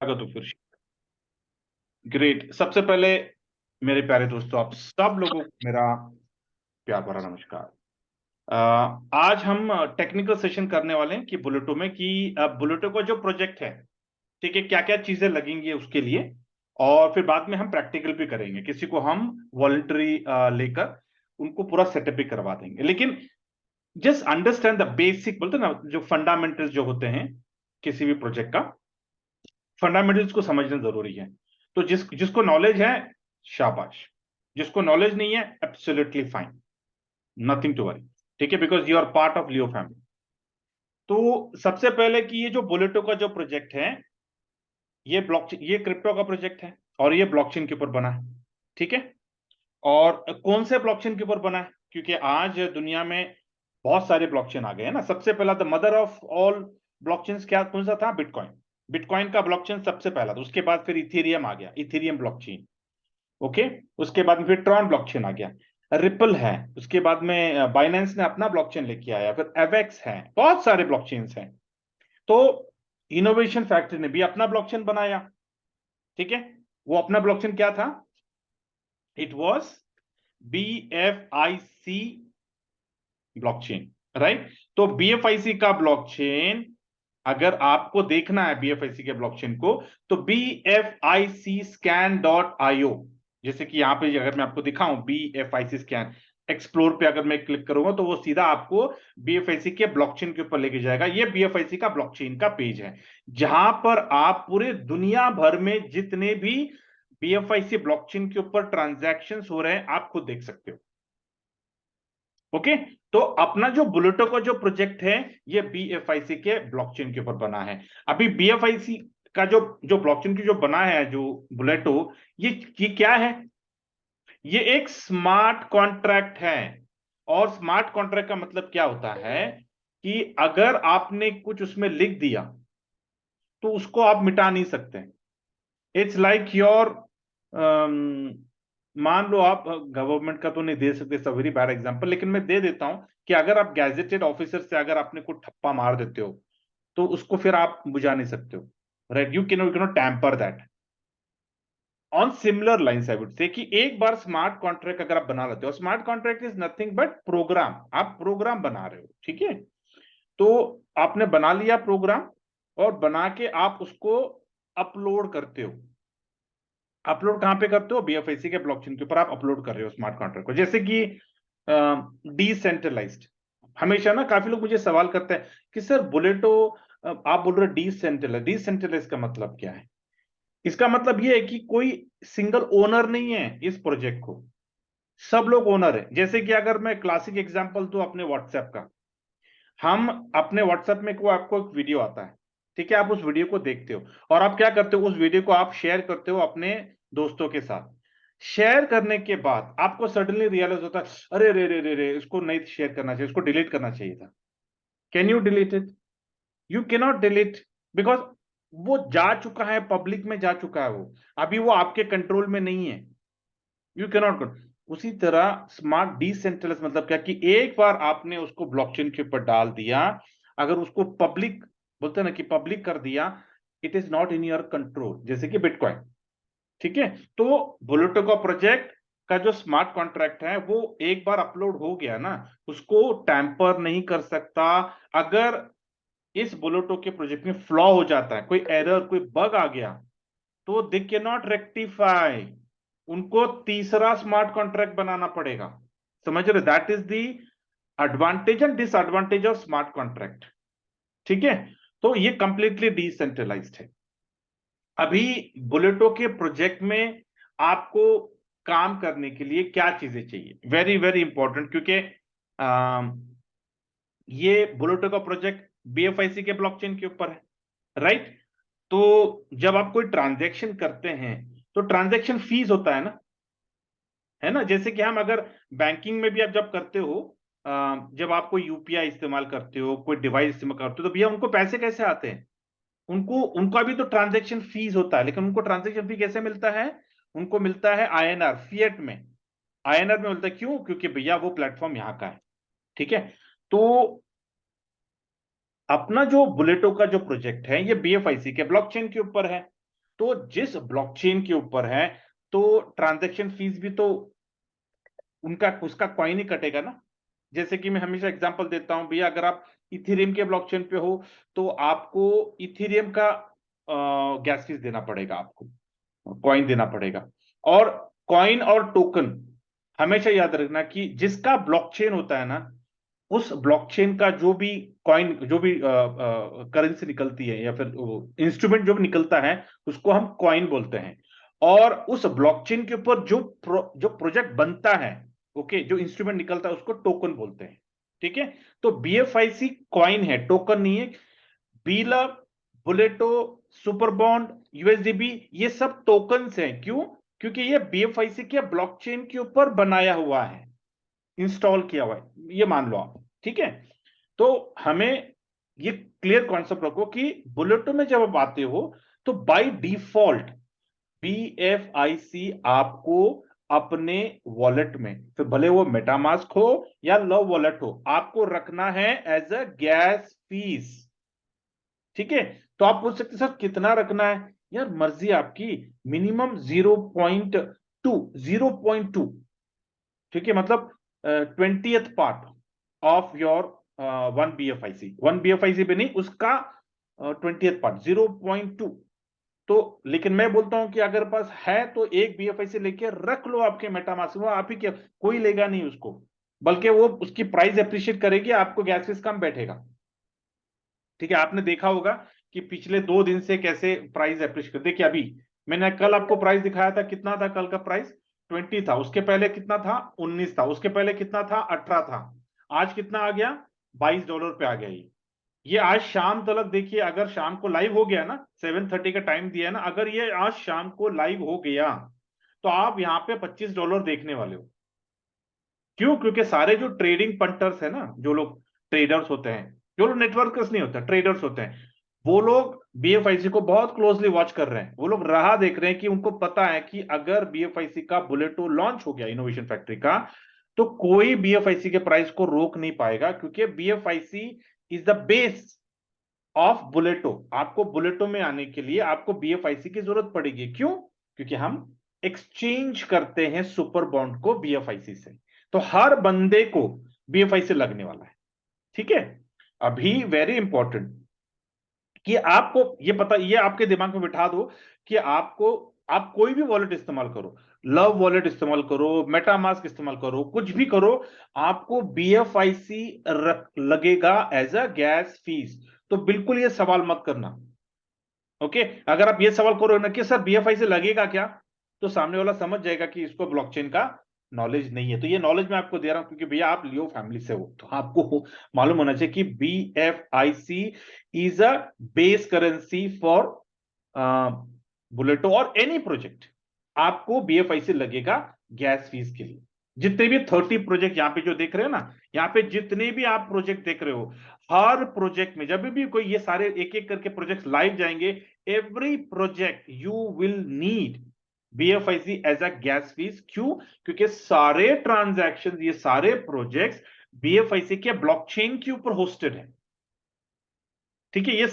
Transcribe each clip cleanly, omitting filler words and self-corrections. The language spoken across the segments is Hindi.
स्वागत हो फिर। ग्रेट। सबसे पहले मेरे प्यारे दोस्तों, आप सब लोगों को मेरा प्यार भरा नमस्कार। अ, आज हम टेक्निकल सेशन करने वाले हैं कि बुलेटो में कि बुलेटो का जो प्रोजेक्ट है, ठीक है, क्या क्या चीजें लगेंगी उसके लिए। और फिर बाद में हम प्रैक्टिकल भी करेंगे, किसी को हम वॉलंटरी लेकर उनको पूरा सेटअप भी करवा देंगे। लेकिन जस्ट अंडरस्टैंड द बेसिक, बोलते हैं ना, जो फंडामेंटल्स जो होते हैं किसी भी प्रोजेक्ट का, फंडामेंटल्स को समझना जरूरी है। तो जिसको नॉलेज है, शाबाश। जिसको नॉलेज नहीं है, absolutely fine, nothing to worry. ठीक है, because you are part of Leo family. तो सबसे पहले कि ये जो बुलेटो का जो प्रोजेक्ट है, ये क्रिप्टो का प्रोजेक्ट है और ये ब्लॉकचेन के ऊपर बना है। ठीक है। और कौन से ब्लॉकचेन के ऊपर बना है? क्योंकि आज दुनिया में बहुत सारे ब्लॉकचेन आ गए हैं ना। सबसे पहला the mother of all blockchain क्या कौन सा था? बिटकॉइन। बिटकॉइन का ब्लॉकचेन सबसे पहला था। उसके बाद फिर इथेरियम आ गया, इथेरियम ब्लॉकचेन। ओके। उसके बाद में फिर ट्रॉन ब्लॉकचेन आ गया, रिपल है। उसके बाद में बाइनेंस ने अपना ब्लॉकचेन लेके आया, फिर एवेक्स है, बहुत सारे ब्लॉकचेन्स हैं। तो इनोवेशन फैक्ट्री ने भी अपना ब्लॉकचेन बनाया। ठीक है। वो अपना ब्लॉकचेन क्या था? It was BFIC blockchain, right. तो BFIC का ब्लॉकचेन, अगर आपको देखना है BFIC के ब्लॉकचेन को, तो BFIC scan.io, जैसे कि यहां पे अगर मैं आपको दिखाऊं BFIC स्कैन एक्सप्लोर पे अगर मैं क्लिक करूंगा तो वो सीधा आपको BFIC के ब्लॉकचेन के ऊपर लेके जाएगा। ये BFIC का ब्लॉकचेन का पेज है, जहां पर आप पूरे दुनिया भर में जितने भी BFIC ब्लॉकचेन के ऊपर ट्रांजैक्शंस हो रहे हैं, आप खुद देख सकते हो। ओके। तो अपना जो बुलेटो का जो प्रोजेक्ट है, ये BFIC के ब्लॉकचेन के ऊपर बना है। अभी BFIC का जो जो ब्लॉकचेन की जो बना है जो बुलेटो, ये क्या है? ये एक स्मार्ट कॉन्ट्रैक्ट है। और स्मार्ट कॉन्ट्रैक्ट का मतलब क्या होता है कि अगर आपने कुछ उसमें लिख दिया तो उसको आप मिटा नहीं सकते। इट्स लाइक योर, मान लो आप गवर्नमेंट का तो नहीं दे सकते, इट्स वेरी बैड एग्जांपल, लेकिन मैं दे देता हूं कि अगर आप गैजेटेड ऑफिसर से अगर आपने कोई ठप्पा मार देते हो तो उसको फिर आप बुझा नहीं सकते हो, right. You can not tamper that. On similar lines I would say कि एक बार स्मार्ट कॉन्ट्रैक्ट अगर आप बना लेते हो, smart contract is nothing but program. आप प्रोग्राम बना रहे हो, ठीक है। तो आपने बना लिया प्रोग्राम, और बना के आप उसको अपलोड करते हो। अपलोड कहां पे करते हो? BFIC के ब्लॉकचेन के ऊपर आप अपलोड कर रहे हो स्मार्ट कॉन्ट्रैक्ट को। जैसे कि डिसेंट्रलाइज्ड, हमेशा ना काफी लोग मुझे सवाल करते हैं कि सर बुलेटो, आप बोल रहे हो डिसेंट्रलाइज, डिसेंट्रलाइज का मतलब क्या है? इसका मतलब ये है कि कोई सिंगल ओनर नहीं है इस प्रोजेक्ट को, सब लोग ओनर है। जैसे कि अगर मैं क्लासिक एग्जांपल दूं अपने व्हाट्सएप का, हम अपने व्हाट्सएप में को आपको एक वीडियो आता है, ठीक है, आप उस वीडियो को देखते हो और आप क्या करते हो, उस वीडियो को आप शेयर करते हो अपने दोस्तों के साथ। शेयर करने के बाद आपको सडनली रियलाइज होता है, अरे रे रे रे रे, इसको नहीं शेयर करना चाहिए, इसको डिलीट करना चाहिए था। Can you delete it? You cannot delete, because वो जा चुका है, पब्लिक में जा चुका है वो, अभी वो आपके कंट्रोल में नहीं है। You cannot. उसी तरह स्मार्ट डिसेंट्रलाइज मतलब क्या कि एक बार आपने उसको ब्लॉकचेन के ऊपर डाल दिया, अगर उसको पब्लिक, बोलते हैं ना कि पब्लिक कर दिया, it is not in your control, जैसे कि बिटकॉइन। ठीक है। तो बुलेटो का प्रोजेक्ट का जो स्मार्ट कॉन्ट्रैक्ट है, वो एक बार अपलोड हो गया ना, उसको टैंपर नहीं कर सकता। अगर इस बुलेटो के प्रोजेक्ट में फ्लॉ हो जाता है, कोई एरर, कोई बग आ गया, तो दे कैन नॉट रेक्टिफाई, उनको तीसरा स्मार्ट कॉन्ट्रैक्ट बनाना पड़ेगा। समझ रहे? That is the advantage and disadvantage of smart contract. ठीक है। तो ये कंप्लीटली डिसेंट्रलाइज्ड है। अभी बुलेटो के प्रोजेक्ट में आपको काम करने के लिए क्या चीजें चाहिए? वेरी वेरी इंपॉर्टेंट, क्योंकि ये बुलेटो का प्रोजेक्ट BFIC के ब्लॉकचेन के ऊपर है, राइट। तो जब आप कोई ट्रांजैक्शन करते हैं तो ट्रांजैक्शन फीस होता है ना। जैसे कि हम अगर बैंकिंग में भी आप जब करते हो, जब आप कोई UPI इस्तेमाल करते हो, कोई डिवाइस इस्तेमाल करते हो, तो भैया उनको पैसे कैसे आते हैं? उनको उनका भी तो ट्रांजैक्शन फीस होता है, लेकिन उनको ट्रांजैक्शन फी कैसे मिलता है? उनको मिलता है INR, फिएट में। INR में मिलता है, क्यों? क्योंकि भैया वो प्लेटफॉर्म यहाँ का है। ठीक है। तो अपना जो बुलेटो का जो प्रोजेक्ट है, ये BFIC के ब्लॉकचेन के ऊपर है। तो जिस ब्लॉकचेन के ऊपर है तो ट्रांजैक्शन फीस भी तो उनका उसका कॉइन ही कटेगा ना। जैसे कि मैं हमेशा एग्जांपल देता हूं भैया, अगर आप इथेरियम के ब्लॉकचेन पे हो तो आपको इथेरियम का गैस फीस देना पड़ेगा, आपको कॉइन देना पड़ेगा। और कॉइन और टोकन हमेशा याद रखना कि जिसका ब्लॉकचेन होता है ना, उस ब्लॉकचेन का जो भी कॉइन, जो भी करेंसी निकलती है या फिर इंस्ट्रूमेंट जो भी निकलता है, उसको हम कॉइन बोलते हैं। और उस ब्लॉकचेन के ऊपर जो प्रोजेक्ट बनता है, ओके, जो इंस्ट्रूमेंट निकलता है, उसको टोकन बोलते हैं। ठीक है, तो बीएफआईसी कॉइन है, टोकन नहीं है। बीलव, बुलेटो, सुपर बॉन्ड, यूएसडीबी, ये सब टोकन्स हैं। क्यों? क्योंकि ये बीएफआईसी के ब्लॉकचेन के ऊपर बनाया हुआ है, इंस्टॉल किया हुआ है, ये मान लो आप। ठीक है, तो हमें ये क्लियर कॉन्सेप्ट रखो कि बुलेटो में जब आप आते हो तो बाय डिफॉल्ट बीएफआईसी आपको अपने वॉलेट में, फिर भले वो मेटामास्क हो या लव वॉलेट हो, आपको रखना है एज अ गैस फीस। ठीक है, तो आप पूछ सकते सर कितना रखना है? यार मर्जी आपकी, मिनिमम 0.2, 0.2। ठीक है, मतलब 20th part of your 1 BFIC, 1 BFIC भी नहीं, उसका 20th पार्ट 0.2। तो लेकिन मैं बोलता हूं कि अगर पास है तो एक बीएफआईसी लेके रख लो आपके मेटामास्क में, आप ही के, कोई लेगा नहीं उसको, बल्कि वो उसकी प्राइस अप्रिशिएट करेगी, आपको गैस फीस कम बैठेगा। ठीक है, आपने देखा होगा कि पिछले 2 दिन से कैसे प्राइस अप्रिशिएट, देखिए अभी मैंने कल आपको प्राइस दिखाया था, कितना था कल का प्राइस? 20 था, उसके पहले कितना था? 19 था, उसके पहले कितना था? 18 था। आज कितना आ गया? $22 पे आ गया ये आज शाम तक देखिए, अगर शाम को लाइव हो गया ना, 7:30 का टाइम दिया है ना, अगर ये आज शाम को लाइव हो गया तो आप यहाँ पे $25 देखने वाले हो। क्यों? क्योंकि सारे जो ट्रेडिंग पंटर्स है ना, जो लोग ट्रेडर्स होते हैं, जो लोग नेटवर्कर्स नहीं होते, ट्रेडर्स होते हैं, वो लोग बीएफआईसी को बहुत क्लोजली वॉच कर रहे हैं। वो लोग राह देख रहे हैं कि उनको पता है कि अगर बीएफआईसी का बुलेटो लॉन्च हो गया, इनोवेशन फैक्ट्री का, तो कोई बीएफआईसी के प्राइस को रोक नहीं पाएगा, क्योंकि बीएफआईसी इज द बेस ऑफ बुलेटो। आपको बुलेटो में आने के लिए आपको बीएफआईसी की जरूरत पड़ेगी। क्यों? क्योंकि हम एक्सचेंज करते हैं सुपर बॉन्ड को बीएफआईसी से, तो हर बंदे को बीएफआईसी लगने वाला है। ठीक है, अभी वेरी इंपॉर्टेंट कि आपको ये पता, ये आपके दिमाग में बिठा दो कि आपको, आप कोई भी वॉलेट इस्तेमाल करो, लव वॉलेट इस्तेमाल करो, मेटामास्क इस्तेमाल करो, कुछ भी करो, आपको बीएफआईसी लगेगा एज अ गैस फीस। तो बिल्कुल ये सवाल मत करना। ओके, अगर आप ये सवाल करो ना कि सर बीएफआईसी लगेगा क्या, तो सामने वाला समझ जाएगा कि इसको ब्लॉकचेन का नॉलेज नहीं है। तो ये नॉलेज मैं आपको दे रहा हूं क्योंकि भैया आप लियो फैमिली से हो, तो आपको मालूम होना चाहिए कि BFIC is a base currency for बुलेटो और एनी प्रोजेक्ट। आपको बीएफआईसी लगेगा गैस फीस के लिए। जितने भी 30 प्रोजेक्ट यहाँ पे जो देख रहे हो ना, यहाँ पे जितने भी आप प्रोजेक्ट देख रहे हो, हर प्रोजेक्ट में जब भी कोई ये सारे एक एक करके प्रोजेक्ट लाइव जाएंगे, every project you will need BFIC as a gas fees. क्यों? क्योंकि सारे ट्रांजैक्शन, ये सारे प्रोजेक्ट्स बीएफआईसी के ब्लॉकचेन के ऊपर होस्टेड है। ठीक है, ये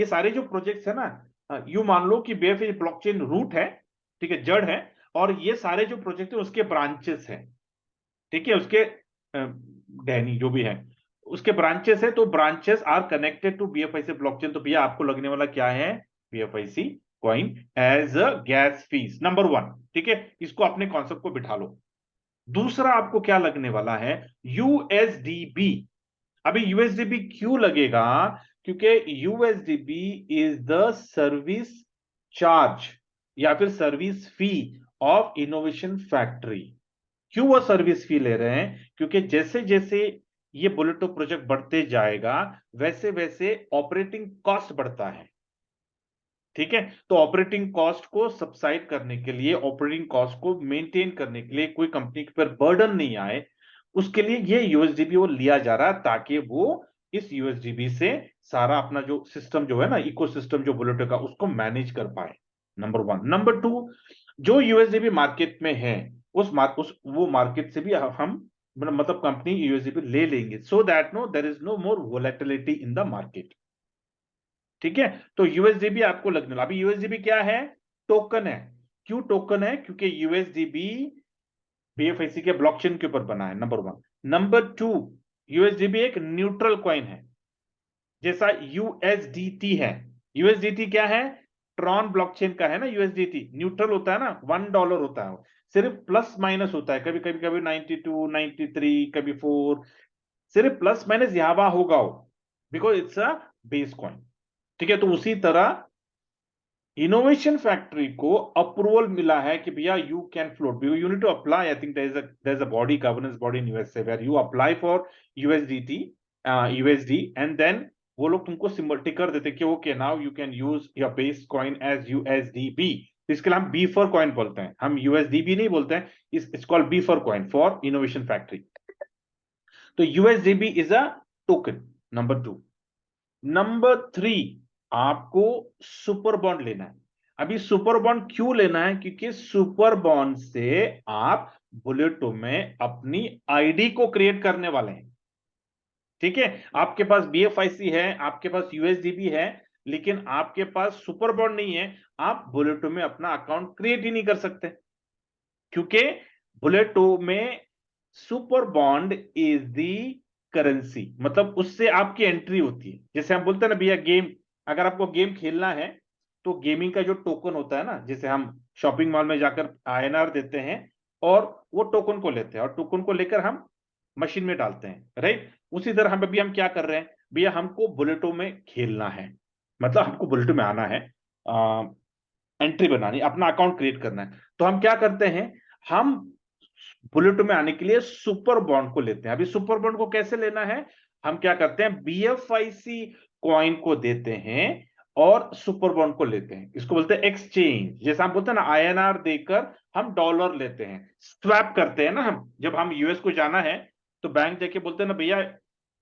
सारे जो प्रोजेक्ट्स है ना, यू मान लो कि बीएफआईसी ब्लॉकचेन रूट है, ठीक है, जड़ है, और ये सारे जो प्रोजेक्ट है उसके ब्रांचेस हैं। ठीक है, उसके डैनी जो भी है, उसके ब्रांचेस है, तो branches are connected to BFIC blockchain. तो भैया आपको लगने वाला क्या है? BFIC coin as a gas fees, number 1। ठीक है, इसको अपने कॉन्सेप्ट को बिठा लो। दूसरा आपको क्या लगने वाला है? यूएसडीबी। अभी यूएसडीबी क्यों लगेगा? क्योंकि यूएसडीबी इज द सर्विस चार्ज या फिर service fee of innovation factory. क्यों वो सर्विस फी ले रहे हैं? क्योंकि जैसे जैसे ये बुलेटो प्रोजेक्ट बढ़ते जाएगा, वैसे वैसे ऑपरेटिंग कॉस्ट बढ़ता है। ठीक है, तो ऑपरेटिंग कॉस्ट को सबसाइड करने के लिए, ऑपरेटिंग कॉस्ट को मेंटेन करने के लिए, कोई कंपनी पर बर्डन नहीं आए, उसके लिए ये यूएसडीबी वो लिया जा रहा है, ताकि वो इस यूएसडीबी से सारा अपना जो सिस्टम जो है ना, इकोसिस्टम जो बुलेटो का, उसको मैनेज कर पाए। नंबर 1। नंबर 2, जो यूएसडीबी मार्केट में है, उस वो मार्केट से भी हम, मतलब कंपनी यूएसडीबी ले लेंगे, so that no there is no more volatility in the market. ठीक है, तो यूएसडीबी आपको लगने लगा। अभी यूएसडीबी क्या है? टोकन है। क्यों टोकन है? क्योंकि यूएसडीबी बीएफआईसी के ब्लॉकचेन के ऊपर बना है, नंबर वन। नंबर टू, यूएसडीबी एक न्यूट्रल कॉइन है, जैसा यूएसडीटी है। यूएसडीटी क्या है? ट्रॉन ब्लॉकचेन का है ना यूएसडीटी, न्यूट्रल होता है ना, $1 होता है वो, सिर्फ प्लस माइनस होता है, कभी कभी कभी 92, 93, कभी 4, सिर्फ प्लस माइनस यहां वहां होगा वो, because it's a base coin. ठीक है, तो उसी तरह इनोवेशन फैक्ट्री को अप्रूवल मिला है कि भैया you can float, you need to apply, I think there is a body, governance body in USA where you apply for USDT, USD, and then वो लोग तुमको सिंबल टिकर देते कि okay now you can use your base coin as USDB. इसके लिए हम बी फॉर कॉइन बोलते हैं, हम यूएसडीबी नहीं बोलते हैं, it's called B for coin for innovation factory. तो USDB is a token, number two. Number three, आपको सुपर बॉन्ड लेना है। अभी सुपर बॉन्ड क्यों लेना है? क्योंकि सुपर बॉन्ड से आप बुलेटो में अपनी आईडी को क्रिएट करने वाले हैं। ठीक है, आपके पास बीएफआईसी है, आपके पास यूएसडीबी है, लेकिन आपके पास सुपर बॉन्ड नहीं है, आप बुलेटो में अपना अकाउंट क्रिएट ही नहीं कर सकते, क्योंकि बुलेटो में super bond is the currency, मतलब उससे आपकी एंट्री होती है। जैसे हम बोलते हैं ना भैया गेम, अगर आपको गेम खेलना है तो गेमिंग का जो टोकन होता है ना, जैसे हम शॉपिंग मॉल में जाकर आईएनआर देते हैं और वो टोकन को लेते हैं, और टोकन को लेकर हम मशीन में डालते हैं, राइट? उसी तरह हम अभी हम क्या कर रहे हैं भैया, हमको बुलेटो में खेलना है, मतलब हमको बुलेटो में आना है, एंट्री बनानी, अपना अकाउंट क्रिएट करना है, तो हम क्या करते हैं, हम बुलेटो में आने के लिए सुपर बॉन्ड को लेते हैं। अभी सुपर बॉन्ड को कैसे लेना है? हम क्या करते हैं, बीएफआईसी कॉइन को देते हैं और सुपर बॉन्ड को लेते हैं, इसको बोलते हैं एक्सचेंज। जैसे हम बोलते हैं ना आईएनआर देकर हम डॉलर लेते हैं, स्वैप करते हैं ना हम, जब हम यूएस को जाना है तो बैंक जाके बोलते हैं ना भैया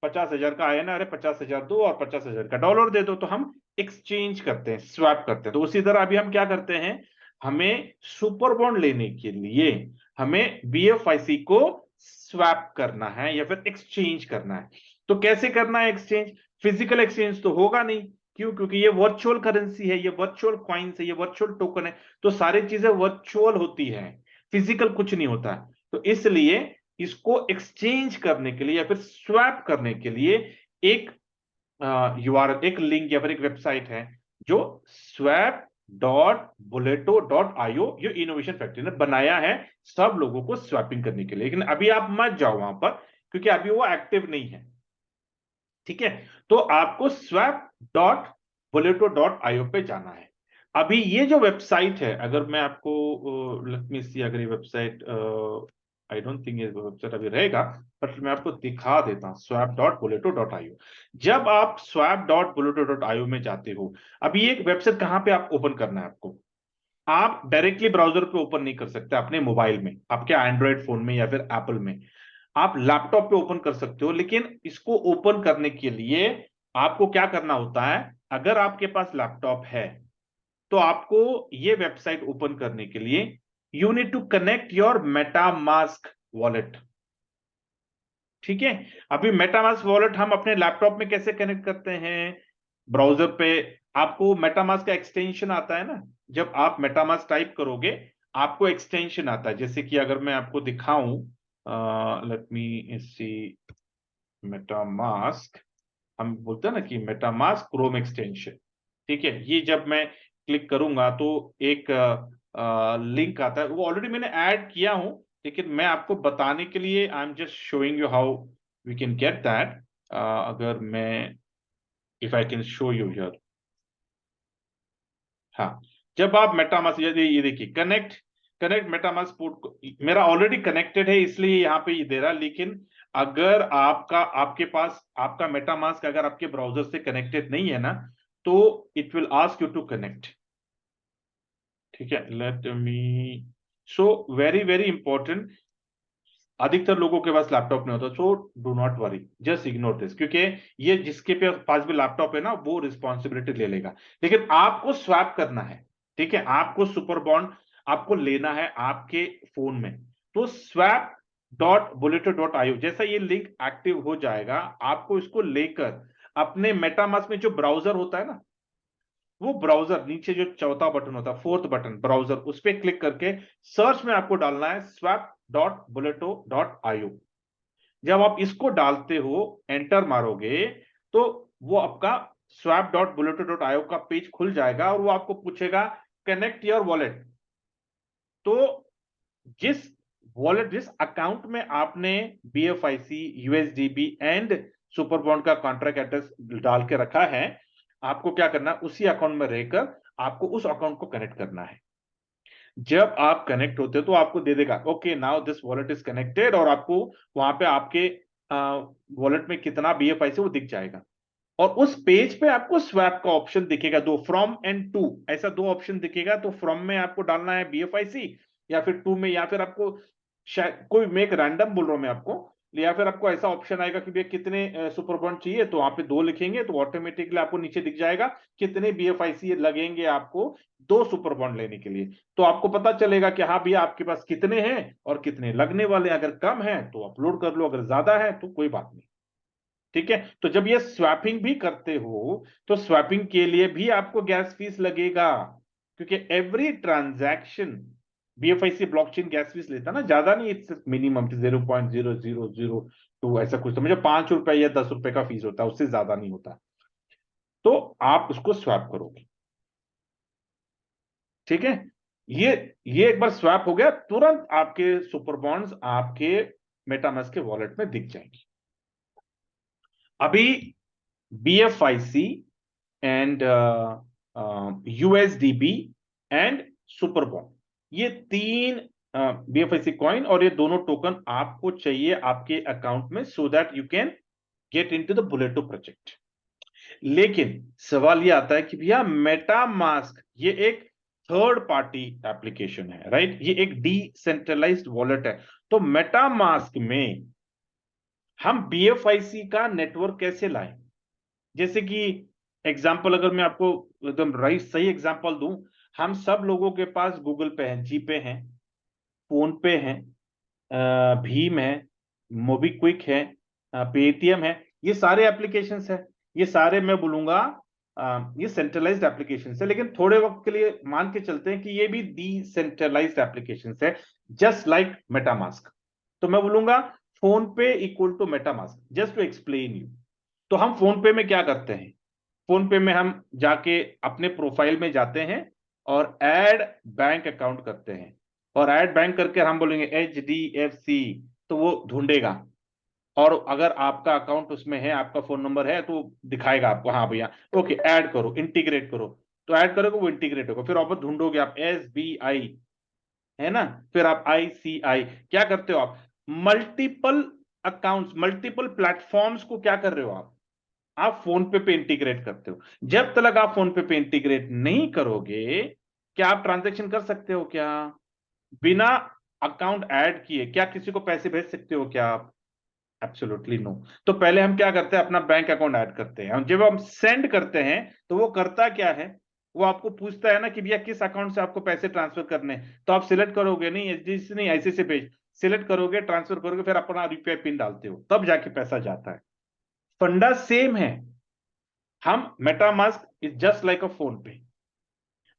50,000 का आईएनआर है, 50,000 दो और 50,000 का डॉलर दे दो, तो हम एक्सचेंज करते हैं, स्वैप करते हैं। तो उसी तरह अभी हम क्या करते हैं, हमें सुपर बॉन्ड लेने के लिए हमें बीएफआईसी को स्वैप करना है या फिर एक्सचेंज करना है। तो कैसे करना है एक्सचेंज? फिजिकल एक्सचेंज तो होगा नहीं, क्यों? क्योंकि ये वर्चुअल करेंसी है, ये वर्चुअल कॉइन्स है, ये वर्चुअल टोकन है, तो सारी चीजें वर्चुअल होती है, फिजिकल कुछ नहीं होता। तो इसलिए इसको एक्सचेंज करने के लिए या फिर स्वैप करने के लिए एक यूआरएल, एक लिंक या फिर एक वेबसाइट है जो swap.boleto.io, ये इनोवेशन फैक्ट्री ने बनाया है सब लोगों को स्वैपिंग करने के लिए। लेकिन अभी आप मत जाओ वहां पर, क्योंकि अभी वो एक्टिव नहीं है। ठीक है, तो आपको swap.boleto.io पे जाना है। अभी ये जो वेबसाइट है, अगर मैं आपको लेट मी सी, अगर ये वेबसाइट, आई डोंट थिंक ये वेबसाइट अभी रहेगा, बट मैं आपको दिखा देता हूं swap.boleto.io। जब आप swap.boleto.io में जाते हो, अभी एक वेबसाइट कहां पे आप ओपन करना है आपको, आप डायरेक्टली ब्राउजर पे ओपन नहीं कर सकते अपने मोबाइल में, आपके एंड्रॉइड फोन में या फिर एप्पल में, आप लैपटॉप पे ओपन कर सकते हो। लेकिन इसको ओपन करने के लिए आपको क्या करना होता है, अगर आपके पास लैपटॉप है तो आपको ये वेबसाइट ओपन करने के लिए you need to connect your MetaMask wallet. ठीक है, अभी मेटामास्क वॉलेट हम अपने लैपटॉप में कैसे कनेक्ट करते हैं? ब्राउजर पे आपको मेटामास्क का एक्सटेंशन आता है ना, जब आप मेटामास्क टाइप करोगे आपको एक्सटेंशन आता है। जैसे कि अगर मैं आपको दिखाऊं, लेट मी सी, मेटामास्क, हम बोलते हैं ना कि मेटामास्क क्रोम एक्सटेंशन। ठीक है, ये जब मैं क्लिक करूंगा तो एक लिंक आता है, वो ऑलरेडी मैंने ऐड किया हूं, लेकिन मैं आपको बताने के लिए I am just showing you how we can get that. अगर मैं, if I can show you here, हाँ, जब आप मेटामास्क, ये देखिए, कनेक्ट, कनेक्ट मेटामास्क पोर्ट को, मेरा ऑलरेडी कनेक्टेड है इसलिए यहाँ पे ये दे रहा है। लेकिन अगर आपका, आपके पास आपका मेटामास्क अगर आपके ब्राउजर से कनेक्टेड नहीं है ना, तो it will ask you to connect. ठीक है, let me, so very very important, अधिकतर लोगों के पास लैपटॉप नहीं होता, so do not worry, just ignore this, क्योंकि ये जिसके पास भी लैपटॉप है ना वो रिस्पॉन्सिबिलिटी ले लेगा। लेकिन आपको स्वैप करना है, ठीक है, आपको सुपर बॉन्ड आपको लेना है आपके फोन में। तो swap.boleto.io, जैसा ये लिंक एक्टिव हो जाएगा, आपको इसको लेकर अपने मेटामास्क में जो ब्राउजर होता है ना, वो ब्राउजर नीचे जो चौथा बटन होता है, फोर्थ बटन ब्राउजर, उस पर क्लिक करके सर्च में आपको डालना है swap.boleto.io। जब आप इसको डालते हो, एंटर मारोगे, तो वो आपका swap.boleto.io का पेज खुल जाएगा और वो आपको पूछेगा कनेक्ट योर वॉलेट। तो जिस वॉलेट, जिस अकाउंट में आपने BFIC, USDB and super bond का कॉन्ट्रैक्ट एड्रेस डाल के रखा है, आपको क्या करना है, उसी अकाउंट में रहकर आपको उस अकाउंट को कनेक्ट करना है। जब आप कनेक्ट होते हो तो आपको दे देगा okay now this wallet is connected, और आपको वहां पे आपके वॉलेट में कितना BFIC वो दिख जाएगा। और उस पेज पे आपको स्वैप का ऑप्शन दिखेगा, दो, फ्रॉम एंड टू, ऐसा दो ऑप्शन दिखेगा। तो फ्रॉम में आपको डालना है BFIC, या फिर टू में, या फिर आपको शायद कोई मैं एक रैंडम बोल रहा हूं मैं आपको, या फिर आपको ऐसा ऑप्शन आएगा कि भैया कितने सुपर बॉन्ड चाहिए, तो वहां पे दो लिखेंगे तो ऑटोमेटिकली आपको नीचे दिख जाएगा कितने BFIC लगेंगे आपको दो सुपर बॉन्ड लेने के लिए। तो आपको पता चलेगा कि हाँ भैया आपके पास कितने हैं और कितने लगने वाले हैं। अगर कम है तो अपलोड कर लो, अगर ज्यादा है तो कोई बात नहीं। ठीक है, तो जब ये स्वैपिंग भी करते हो तो स्वैपिंग के लिए भी आपको गैस फीस लगेगा, क्योंकि every transaction BFIC blockchain gas fees लेता ना, ज्यादा नहीं, इट्स मिनिमम 0.0002 ऐसा कुछ, तो मुझे ₹5 या ₹10 का फीस होता है, उससे ज्यादा नहीं होता। तो आप उसको स्वैप करोगे। ठीक है, ये ये एक बार स्वैप हो गया, तुरंत आपके सुपर बॉन्ड्स आपके मेटामास्क के वॉलेट में दिख जाएंगे। अभी BFIC and USDB and super bond, ये तीन BFIC कॉइन और ये दोनों टोकन आपको चाहिए आपके अकाउंट में, so that you can get into the बुलेटो प्रोजेक्ट। लेकिन सवाल ये आता है कि भैया मेटामास्क ये एक थर्ड पार्टी एप्लीकेशन है, राइट, ये एक डिसेंट्रलाइज्ड वॉलेट है, तो मेटामास्क में हम BFIC का नेटवर्क कैसे लाएं? जैसे कि एग्जाम्पल अगर मैं आपको एकदम राइट सही एग्जाम्पल दूं, हम सब लोगों के पास गूगल पे है, जीपे है, फोन पे है, भीम है, मोबीक्विक है, पेटीएम है, ये सारे एप्लीकेशंस है। ये सारे मैं बोलूंगा ये सेंट्रलाइज्ड एप्लीकेशंस है, लेकिन थोड़े वक्त के लिए मान के चलते हैं कि ये भी डिसेंट्रलाइज्ड एप्लीकेशंस है, जस्ट लाइक मेटामास्क। तो मैं बोलूंगा फोन पे equal to MetaMask, just to explain you. तो हम फोन पे में क्या करते हैं, फोन पे में हम जाके अपने प्रोफाइल में जाते हैं और ऐड बैंक अकाउंट करते हैं, और ऐड बैंक करके हम बोलेंगे HDFC, तो वो ढूंढेगा। और अगर आपका अकाउंट उसमें है, आपका फोन नंबर है, तो दिखाएगा आपको हाँ भैया ओके ऐड करो, इंटीग्रेट करो। तो ऐड करोगे वो इंटीग्रेट होगा, फिर आप ढूंढोगे आप SBI, है ना, फिर आप ICI। क्या करते हो आप, मल्टीपल अकाउंट्स, मल्टीपल प्लेटफॉर्म्स को क्या कर रहे हो आप फोन पे इंटीग्रेट करते हो। जब तक आप फोन पे इंटीग्रेट नहीं करोगे, क्या आप ट्रांजैक्शन कर सकते हो क्या? बिना अकाउंट ऐड किए क्या किसी को पैसे भेज सकते हो क्या आप? Absolutely no. तो पहले हम क्या करते हैं, अपना बैंक अकाउंट ऐड करते हैं। जब हम सेंड करते हैं तो वो करता क्या है, वो आपको पूछता है ना कि भैया किस अकाउंट से आपको पैसे ट्रांसफर करने हैं, तो आप सिलेक्ट करोगे, नहीं HDFC नहीं ICICI से भेज, सिलेक्ट करोगे, ट्रांसफर करोगे, फिर अपना UPI पिन डालते हो, तब जाके पैसा जाता है। फंडा सेम है। हम MetaMask is just like a phone पे।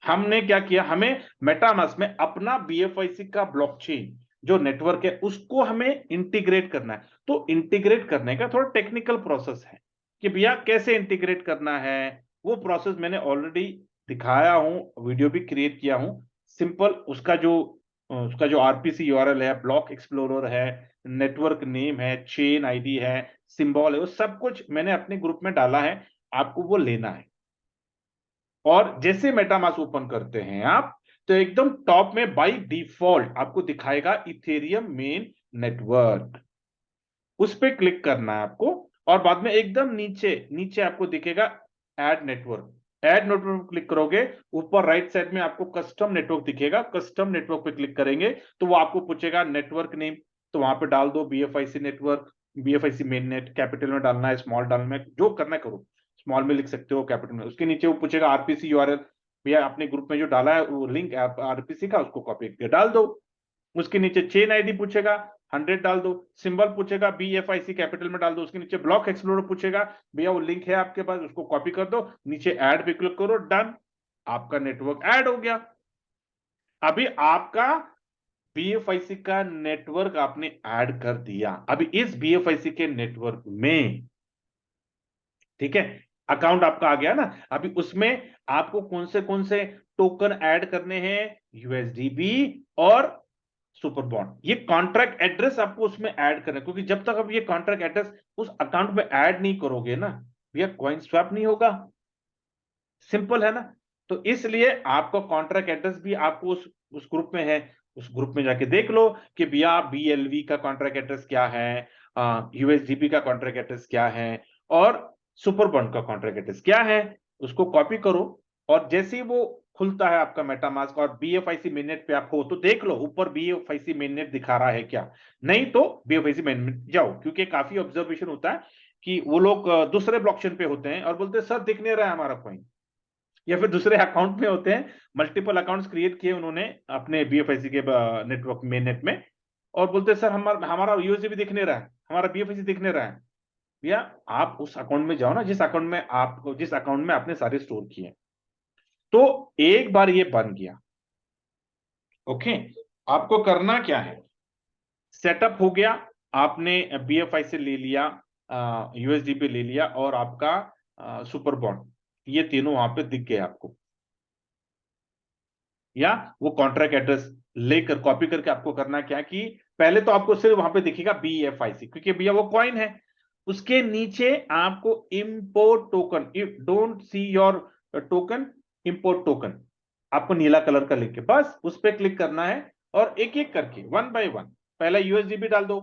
हमने क्या किया, हमें मेटामास्क में अपना BFIC का ब्लॉकचेन जो नेटवर्क है उसको हमें इंटीग्रेट करना है। तो इंटीग्रेट करने का थोड़ा टेक्निकल प्रोसेस है कि भैया कैसे इंटीग्रेट करना है, वो प्रोसेस मैंने ऑलरेडी दिखाया हूं, वीडियो भी क्रिएट किया हूं। सिंपल उसका जो RPC URL है, ब्लॉक एक्सप्लोरर है, नेटवर्क नेम है, चेन ID है, सिंबल है, वो सब कुछ मैंने अपने ग्रुप में डाला है, आपको वो लेना है। और जैसे मेटामास्क ओपन करते हैं आप, तो एकदम टॉप में बाय डिफॉल्ट आपको दिखाएगा इथेरियम मेन नेटवर्क, उस पर क्लिक करना है आपको। और बाद में एकदम नीचे नीचे आपको दिखेगा add network. Add network click करोगे, ऊपर राइट साइड में आपको कस्टम नेटवर्क दिखेगा, कस्टम नेटवर्क पे क्लिक करेंगे तो वो आपको पूछेगा नेटवर्क नेम, तो वहां पे डाल दो BFIC network, BFIC main net, capital में डालना है, स्मॉल डालना है, जो करना है करो, स्मॉल में लिख सकते हो, कैपिटल में। उसके नीचे वो पूछेगा RPC URL, भैया अपने ग्रुप में जो डाला है वो लिंक RPC का, उसको कॉपी करके डाल दो। उसके नीचे चेन ID पूछेगा, 100 डाल दो, सिंबल पूछेगा BFIC कैपिटल में डाल दो, उसके नीचे ब्लॉक एक्सप्लोरर पूछेगा, भैया वो लिंक है आपके पास, उसको कॉपी कर दो, नीचे ऐड पे क्लिक करो, डन। आपका नेटवर्क ऐड हो गया। अभी आपका बीएफआईसी का नेटवर्क आपने ऐड कर दिया। अभी इस बीएफआईसी के नेटवर्क में, ठीक है, अकाउंट आपका आ गया ना। अभी उसमें आपको कौन से टोकन ऐड करने हैं? यूएसडीबी और सुपर बॉन्ड। ये कॉन्ट्रैक्ट एड्रेस आपको उसमें ऐड करना है, क्योंकि जब तक आप ये कॉन्ट्रैक्ट एड्रेस उस अकाउंट में ऐड नहीं करोगे ना भैया, कॉइन स्वैप नहीं होगा। सिंपल है ना। तो इसलिए आपका कॉन्ट्रैक्ट एड्रेस भी आपको उस ग्रुप में है। उस ग्रुप में जाके देख लो कि भैया बीएलवी का कॉन्ट्रैक्ट एड्रेस क्या है, यूएसडीपी का कॉन्ट्रैक्ट एड्रेस क्या है, और सुपर बॉन्ड का कॉन्ट्रैक्ट एड्रेस क्या है। उसको कॉपी करो, और जैसे ही वो खुलता है आपका मेटामास्क और बीएफआईसी मेननेट पे आप हो, तो देख लो ऊपर बीएफआईसी मेननेट दिखा रहा है क्या। नहीं तो बीएफआईसी मेननेट जाओ, क्योंकि काफी ऑब्जर्वेशन होता है कि वो लोग दूसरे ब्लॉकचेन पे होते हैं और बोलते हैं सर दिख नहीं रहा है हमारा कॉइन, या फिर दूसरे अकाउंट में होते हैं, मल्टीपल अकाउंट्स क्रिएट किए उन्होंने अपने बीएफआईसी के नेटवर्क में नेट में, और बोलते हैं सर हमारा हमारा यूएसडीबी दिख नहीं रहा है, हमारा बीएफआईसी दिख नहीं रहा है। भैया आप उस अकाउंट में जाओ ना जिस अकाउंट में आपने सारे स्टोर किए। तो एक बार ये बन गया, ओके, आपको करना क्या है? सेटअप हो गया, आपने बीएफआईसी ले लिया, यूएसडीबी ले लिया, और आपका सुपर बॉन्ड, ये तीनों वहां पे दिख गए आपको। या वो कॉन्ट्रैक्ट एड्रेस लेकर कॉपी करके आपको करना क्या कि पहले तो आपको सिर्फ वहां पे दिखेगा बीएफआईसी, क्योंकि भैया वो कॉइन है। उसके नीचे आपको import token, if don't see your token, import token, आपको नीला कलर का लिख के बस उस पर क्लिक करना है, और एक एक करके वन बाय वन पहला यूएसडीबी डाल दो।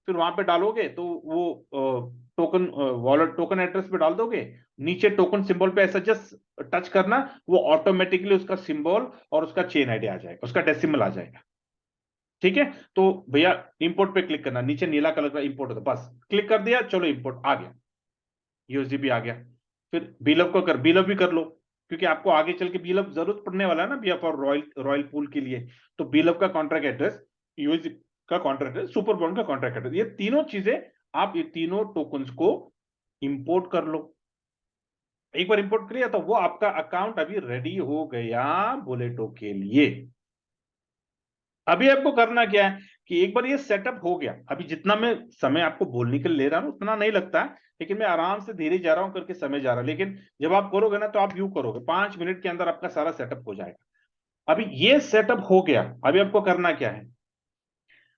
फिर वहां पे डालोगे तो वो टोकन वॉलेट टोकन एड्रेस पे डाल दोगे, नीचे टोकन सिंबल पे ऐसा जस्ट टच करना, वो ऑटोमेटिकली उसका सिंबल और उसका चेन आईडी आ जाएगा, उसका डेसिमल आ जाएगा। ठीक है, तो भैया इंपोर्ट पे क्लिक करना, नीचे नीला कलर का इंपोर्ट होता, बस क्लिक कर दिया, चलो इंपोर्ट आ गया, यूएसडीबी आ गया। फिर बीलअप को कर बीलअप भी कर लो, क्योंकि आपको आगे चल के बीलअप जरूरत पड़ने वाला है ना भैया, फॉर रॉयल रॉयल पूल के लिए। तो बीलअप का कॉन्ट्रैक्ट एड्रेस, यूएसडी का कॉन्ट्रैक्ट एड्रेस, सुपर बॉन्ड का कॉन्ट्रैक्ट एड्रेस, ये तीनों चीजें आप ये तीनों टोकन्स को इंपोर्ट कर लो। एक बार इंपोर्ट किया तो वो आपका अकाउंट अभी रेडी हो गया बुलेटो के लिए। अभी आपको करना क्या है कि एक बार ये सेटअप हो गया, अभी जितना मैं समय आपको बोलने के लिए ले रहा हूं उतना नहीं लगता है, लेकिन मैं आराम से धीरे जा रहा हूं करके समय जा रहा है, लेकिन जब आप करोगे ना तो आप यूं करोगे 5 मिनट के अंदर आपका सारा सेटअप हो जाएगा। अभी ये सेटअप हो गया, अभी आपको करना क्या है?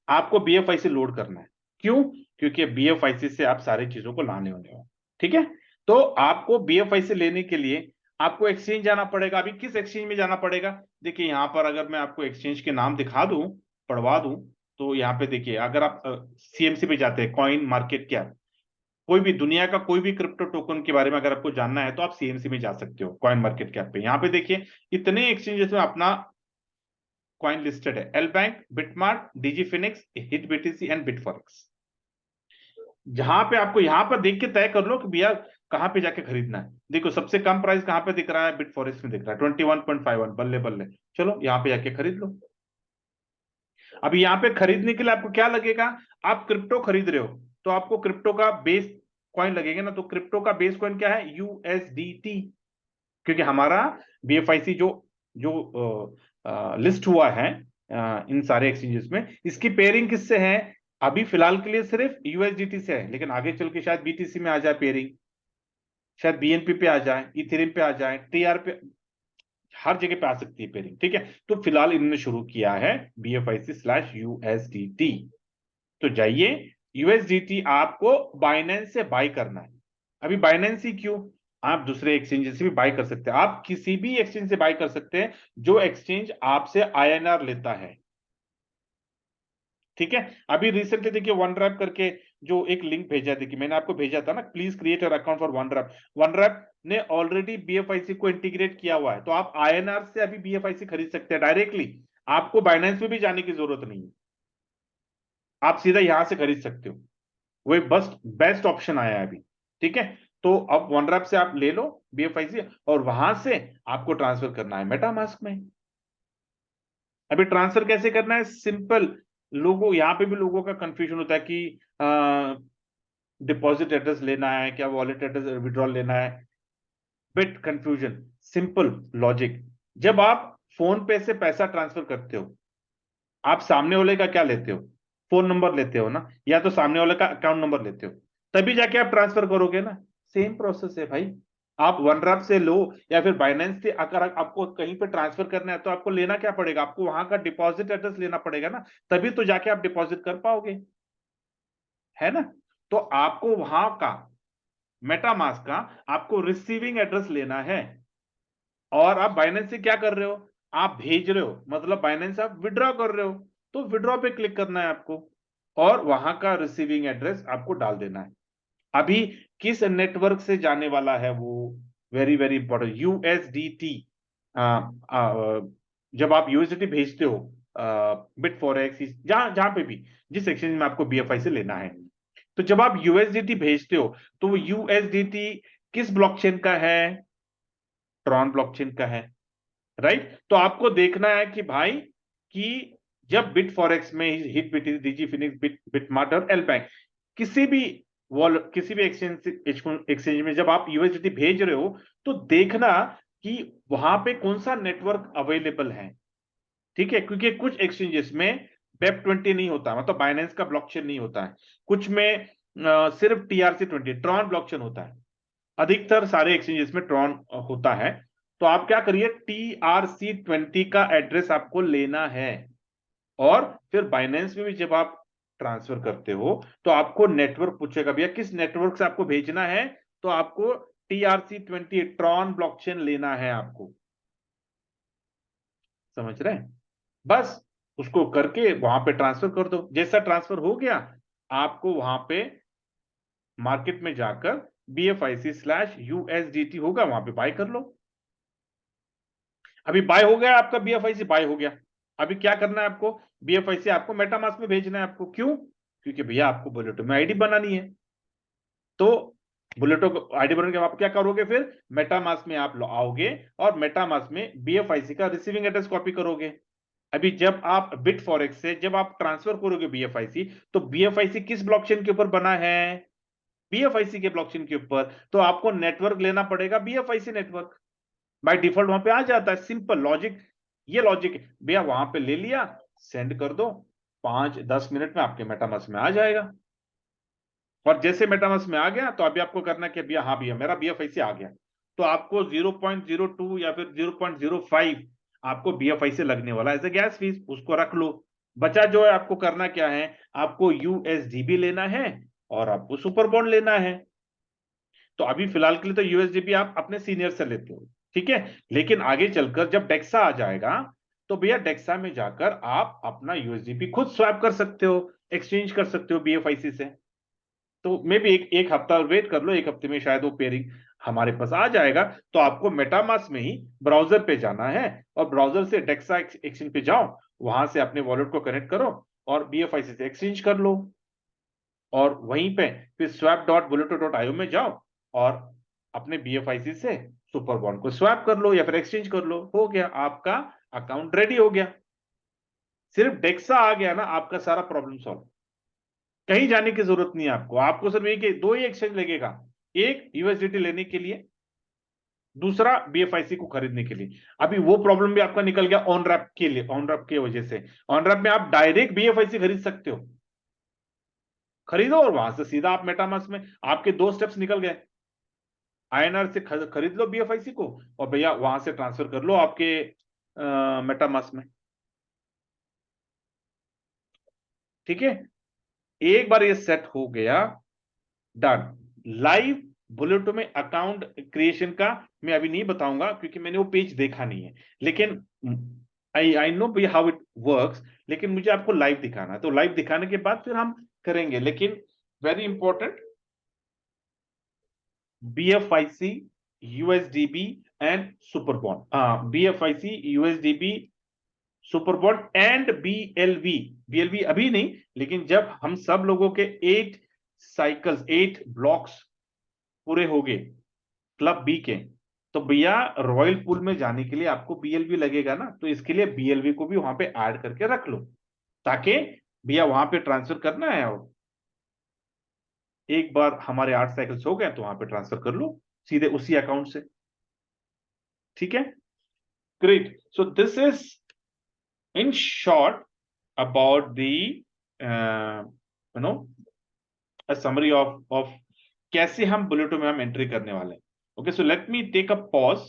आपको बीएफआईसी लोड करना है। क्यों? क्योंकि बीएफआईसी से आप सारी चीजों को लाने होने हो। ठीक है, तो आपको बीएफआईसी लेने के लिए आपको एक्सचेंज जाना पड़ेगा। अभी किस एक्सचेंज में जाना पड़ेगा? देखिए यहां पर अगर मैं आपको एक्सचेंज के नाम दिखा दूं, पढ़वा दूं, तो यहाँ पे देखिए, अगर आप सीएमसी पे जाते हैं, कॉइन मार्केट कैप, कोई भी दुनिया का कोई भी क्रिप्टो टोकन के बारे में अगर आपको जानना है तो आप सीएमसी में जा सकते हो, कॉइन मार्केट कैप पे। यहाँ पे देखिए इतने एक्सचेंजेस में अपना कॉइन लिस्टेड है, L bank, BitMart, DigiFinex, HitBTC and BitForex. जहां पे आपको यहाँ पर देख के तय कर लो कि भैया कहाँ पे जाके खरीदना है। देखो सबसे कम प्राइस कहाँ पे दिख रहा है? बिटफॉरेक्स में दिख रहा है 21.51, बल्ले बल्ले, चलो यहाँ पे जाके खरीद लो। अभी यहाँ पे खरीदने के लिए आपको क्या लगेगा? आप क्रिप्टो खरीद रहे हो तो आपको क्रिप्टो का बेस कॉइन लगेगा ना, तो क्रिप्टो का बेस कॉइन क्या है? यूएसडीटी। क्योंकि हमारा बीएफआईसी जो जो लिस्ट हुआ है इन सारे एक्सचेंजेस में, इसकी पेयरिंग किससे है? अभी फिलहाल के लिए सिर्फ यूएसडीटी से है, लेकिन आगे चल के शायद बीटीसी में आ जाए पेयरिंग, शायद बीएनपी पे आ जाए, इथेरियम पे आ जाए, टीआर पे, हर जगह पे आ सकती है पेयरिंग। ठीक है, तो फिलहाल इन्होंने शुरू किया है BFIC/USDT। तो जाइए, यूएसडीटी आपको बाइनेंस से बाय करना है। अभी बाइनेंस ही क्यों, आप दूसरे एक्सचेंज से भी बाय कर सकते हैं, आप किसी भी एक्सचेंज से बाय कर सकते हैं जो एक्सचेंज आपसे आईएनआर लेता है। ठीक है, अभी रिसेंटली देखिए वन रैप करके जो एक लिंक भेजा, देखिए मैंने आपको भेजा था ना, please create your account for one wrap. One wrap ने ऑलरेडी बीएफआईसी को इंटीग्रेट किया हुआ है, तो आप आईएनआर से अभी बीएफआईसी खरीद सकते हैं डायरेक्टली, आपको बाइनेंस में भी जाने की जरूरत नहीं है, आप सीधा यहां से खरीद सकते हो। वो एक बस बेस्ट ऑप्शन आया है अभी। ठीक है, तो अब OneDrive से आप ले लो बीएफआईसी, और वहां से आपको ट्रांसफर करना है मेटामास्क में। अभी ट्रांसफर कैसे करना है? सिंपल, लोगों यहां पे भी लोगों का कंफ्यूजन होता है कि डिपॉजिट एड्रेस लेना है क्या, वॉलेट एड्रेस विड्रॉल लेना है। Bit confusion, simple logic. जब आप फोन पे से पैसा ट्रांसफर करते हो, आप सामने वाले का क्या लेते हो? फोन नंबर लेते हो ना, या तो सामने वाले का अकाउंट नंबर लेते हो, तभी जाके आप ट्रांसफर करोगे ना। सेम प्रोसेस है भाई। आप OneDrive से लो या फिर बाइनेंस से, अगर आपको कहीं पे ट्रांसफर करना है तो आपको लेना क्या पड़ेगा? आपको वहां का डिपॉजिट एड्रेस लेना पड़ेगा ना, तभी तो जाके आप डिपॉजिट कर पाओगे, है ना। तो आपको वहां का मेटामास्क का आपको रिसीविंग एड्रेस लेना है। और आप बाइनेंस से क्या कर रहे हो? आप भेज रहे हो, मतलब बाइनेंस आप विड्रॉ कर रहे हो, तो विड्रॉ पे क्लिक करना है आपको, और वहां का रिसीविंग एड्रेस आपको डाल देना है। अभी किस नेटवर्क से जाने वाला है वो, वेरी वेरी इंपॉर्टेंट, यूएसडीटी। जब आप यूएसडीटी भेजते हो बिट फॉरेक्स, जहां जहां पे भी, जिस एक्सचेंज में आपको बीएफआई से लेना है, तो जब आप यूएसडीटी भेजते हो तो वो यूएसडीटी किस ब्लॉकचेन का है? ट्रॉन ब्लॉकचेन का है, राइट। तो आपको देखना है कि भाई, कि जब बिट फॉरेक्स में, hit bit, DG Phoenix, BitMart और एल बैंक, किसी भी वॉल, किसी भी एक्सचेंज में जब आप यूएसडीटी भेज रहे हो, तो देखना कि वहां पे कौन सा नेटवर्क अवेलेबल है। ठीक है, क्योंकि कुछ एक्सचेंजेस में वेब 20 नहीं होता, मतलब बाइनेंस का ब्लॉकचेन नहीं होता है। कुछ में सिर्फ TRC 20, ट्रॉन ब्लॉकचेन होता है। अधिकतर सारे एक्सचेंजेस में ट्रॉन होता है। तो आप क्या करिए, TRC 20 का एड्रेस आपको लेना है। और फिर बाइनेंस में भी जब आप ट्रांसफर करते हो, तो आपको नेटवर्क पूछेगा, भैया किस नेटवर्क से आपको भेजना है, तो आपको TRC 20 ट्रॉन ब्लॉकचेन लेना है आपको। समझ रहे हैं? बस उसको करके वहां पे ट्रांसफर कर दो। जैसा ट्रांसफर हो गया, आपको वहां पे मार्केट में जाकर BFIC/USDT होगा, वहां पे बाय कर लो। अभी बाय हो गया, आपका BFIC बाय हो गया। अभी क्या करना है आपको? BFIC आपको मेटामास्क में भेजना है आपको। क्यों? क्योंकि भैया आपको बुलेटो में आईडी बनानी है। तो बुलेटो को आईडी बनाने के बाद आप क्या करोगे? फिर मेटामास्क में आप आओगे, और मेटामास्क में BFIC का रिसीविंग एड्रेस कॉपी करोगे। अभी जब आप बिट फॉरेक्स से जब आप ट्रांसफर करोगे BFIC, तो BFIC किस ब्लॉकचेन के ऊपर बना है? BFIC के ब्लॉकचेन के ऊपर। तो आपको नेटवर्क लेना पड़ेगा, BFIC नेटवर्क। बाय डिफॉल्ट वहां पे आ जाता है, सिंपल लॉजिक। ये लॉजिक भैया, वहां पे ले लिया, सेंड कर दो, 5-10 मिनट में आपके मेटामास्क में आ जाएगा। और जैसे मेटामास्क में आ गया, तो अभी आपको करना है कि भैया, हाँ भैया मेरा BFIC आ गया, तो आपको 0.02 या फिर 0.05 आपको BFI से लगने वाला एज ए गैस फीस, उसको रख लो। बचा जो है, आपको करना क्या है? आपको USDB लेना है, और आपको सुपर बॉन्ड लेना है। तो अभी फिलहाल के लिए तो USDB आप अपने सीनियर से लेते हो, ठीक है। लेकिन आगे चलकर जब डेक्सा आ जाएगा, तो भैया डेक्सा में जाकर आप अपना USDB खुद स्वैप कर सकते हो, एक्सचेंज कर सकते हो BFIC से। तो मे भी एक हफ्ता वेट कर लो, एक हफ्ते में शायद वो पेयरिंग हमारे पास आ जाएगा। तो आपको मेटामास्क में ही ब्राउजर पे जाना है, और ब्राउजर से डेक्सा एक्सचेंज पे जाओ, वहां से अपने वॉलेट को कनेक्ट करो, और BFIC से एक्सचेंज कर लो। और वहीं पे फिर swap.bulleto.io में जाओ, और अपने BFIC से सुपर बॉन्ड को स्वैप कर लो या फिर एक्सचेंज कर लो। हो गया, आपका अकाउंट रेडी हो गया। सिर्फ डेक्सा आ गया ना, आपका सारा प्रॉब्लम सॉल्व। कहीं जाने की जरूरत नहीं है आपको। आपको सिर्फ एक दो ही एक्सचेंज लगेगा, एक USDT लेने के लिए, दूसरा BFIC को खरीदने के लिए। अभी वो प्रॉब्लम भी आपका निकल गया ऑनरैप के लिए, ऑनरैप की वजह से। ऑनरैप में आप डायरेक्ट BFIC खरीद सकते हो, खरीदो और वहां से सीधा आप मेटामास्क में, आपके 2 स्टेप्स निकल गए। INR से खरीद लो BFIC को, और भैया वहां से ट्रांसफर कर लो आपके मेटामास्क में। ठीक है, एक बार ये सेट हो गया, डन। लाइव बुलेटो में अकाउंट क्रिएशन का मैं अभी नहीं बताऊंगा, क्योंकि मैंने वो पेज देखा नहीं है। लेकिन I I know how it works, लेकिन मुझे आपको लाइव दिखाना है। तो लाइव दिखाने के बाद फिर हम करेंगे। लेकिन very important, BFIC, USDB and super bond, BFIC, USDB, super bond and BLV। BLV अभी नहीं, लेकिन जब हम सब लोगों के 8 साइकिल्स, 8 ब्लॉक्स पूरे हो गए क्लब बी के, तो भैया रॉयल पूल में जाने के लिए आपको BLV लगेगा ना। तो इसके लिए BLV को भी वहां पे ऐड करके रख लो, ताकि भैया वहां पे ट्रांसफर करना है, और एक बार हमारे 8 साइकिल्स हो गए तो वहां पे ट्रांसफर कर लो सीधे उसी अकाउंट से। ठीक है, great. So this is in short about the you know a summary of कैसे हम बुलेटो में हम एंट्री करने वाले हैं. Okay, so let me take a pause.